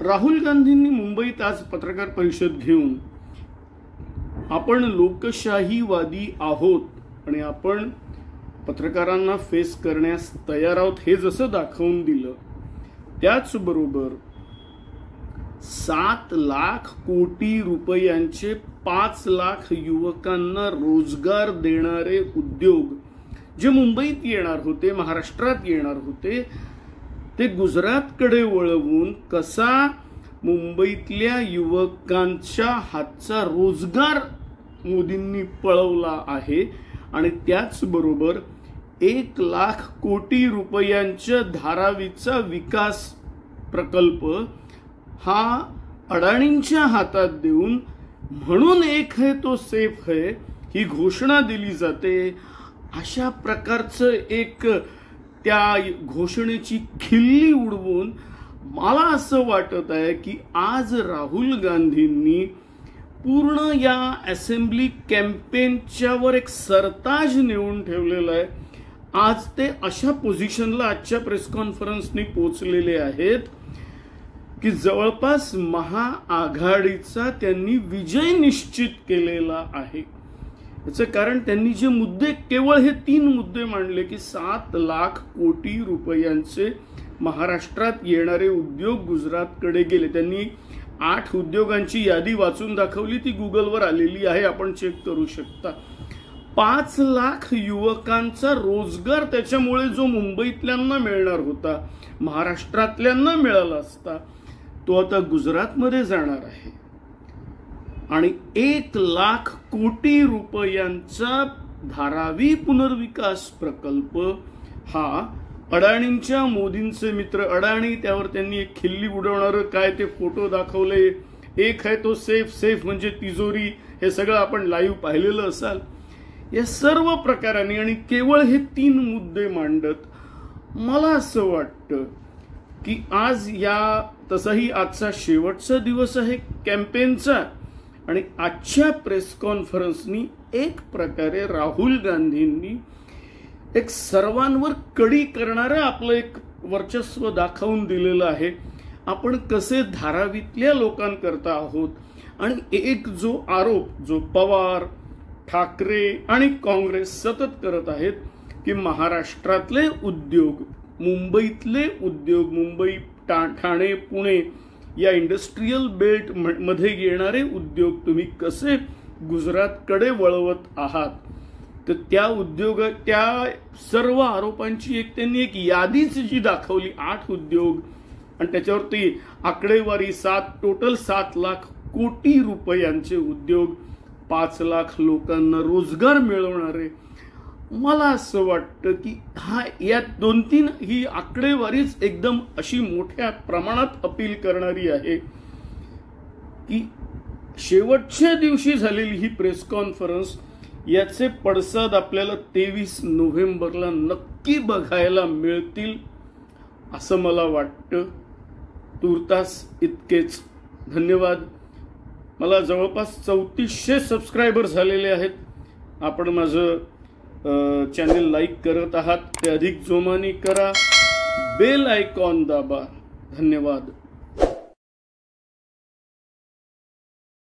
राहुल गांधींनी मुंबईत आज पत्रकार परिषद घेऊन आपण लोकशाहीवादी आहोत आणि आपण पत्रकारांना फेस करण्यास तयार आहोत हे जसं दाखवून दिलं, त्याचबरोबर 7 लाख कोटी रुपयांचे 5 लाख युवकांना रोजगार देणारे उद्योग जे मुंबईत येणार होते, महाराष्ट्रात येणार होते, ते गुजरातकडे वळवून कसा मुंबईतल्या युवकांच्या हातचा रोजगार मोदींनी पळवला आहे आणि त्याचबरोबर 1 लाख कोटी रुपयांच्या धारावीचा विकास प्रकल्प हा अडाणींच्या हातात देऊन म्हणून एक है तो सेफ है ही घोषणा दिली जाते। अशा प्रकारचं एक त्या घोषणेची खिल्ली उडवून मला असं वाटत आहे की आज राहुल गांधींनी पूर्ण या असेंब्ली कॅम्पेनच्या वर एक सरताज नेऊन ठेवलेला आहे। आज ते अशा पोझिशनला आजच्या प्रेस कॉन्फरन्सनी पोहोचलेले आहेत की जवळपास महाआघाडीचा त्यांनी विजय निश्चित केलेला आहे। याचं कारण त्यांनी जे मुद्दे, केवळ हे 3 मुद्दे मांडले की 7 लाख कोटी रुपयांचे महाराष्ट्रात येणारे उद्योग गुजरातकडे गेले। त्यांनी 8 उद्योगांची यादी वाचून दाखवली, ती गुगलवर आलेली आहे, आपण चेक करू शकता। 5 लाख युवकांचा रोजगार त्याच्यामुळे जो मुंबईतल्यांना मिळणार होता, महाराष्ट्रातल्यांना मिळाला असता, तो आता गुजरातमध्ये जाणार आहे आणि 1 लाख कोटी रुपयांचा धारावी पुनर्विकास प्रकल्प हा अडाणींच्या, मोदींचे मित्र अडाणी, त्यावर त्यांनी एक खिल्ली उडवणारं काय ते फोटो दाखवले, एक है तो सेफ म्हणजे तिजोरी, हे सगळं आपण लाईव्ह पाहिलेलं असाल। या सर्व प्रकारांनी आणि केवळ हे 3 मुद्दे मांडत मला असं वाटतं की आज तसाही आजचा शेवटचा दिवस आहे कॅम्पेनचा आणि आजच्या प्रेस कॉन्फरन्सनी एक प्रकारे राहुल गांधींनी एक सर्वांवर कडी करणारं आपलं एक वर्चस्व दाखवून दिलेलं आहे। आपण कसे धारावीतल्या लोकांकरता आहोत आणि एक जो आरोप जो पवार, ठाकरे आणि काँग्रेस सतत करत आहेत की महाराष्ट्रातले उद्योग, मुंबईतले उद्योग, मुंबई, ठाणे, पुणे या इंडस्ट्रियल बेल्ट मध्ये येणारे उद्योग तुम्ही कसे गुजरातकडे वळवत आहात, तर त्या सर्व आरोपांची त्यांनी एक यादीच जी दाखवली, 8 उद्योग आणि त्याच्यावरती आकडेवारी टोटल 7 लाख कोटी रुपयांचे उद्योग, 5 लाख लोकांना रोजगार मिळवणारे। मला असं वाटतं की या 2-3 ही आकडेवारीच एकदम अशी मोठ्या प्रमाणात अपील करणारी आहे की शेवटच्या दिवशी झालेली ही प्रेस कॉन्फरन्स याचे पडसाद आपल्याला 23 नोव्हेंबरला नक्की बघायला मिळतील असं मला वाटतं। तुर्तास इतकेच, धन्यवाद। मला जवळपास 3400 सबस्क्रायबर झालेले आहेत। आपण माझं चॅनल लाईक करत आहात ते अधिक जोमाने करा, बेल आयकॉन दाबा। धन्यवाद।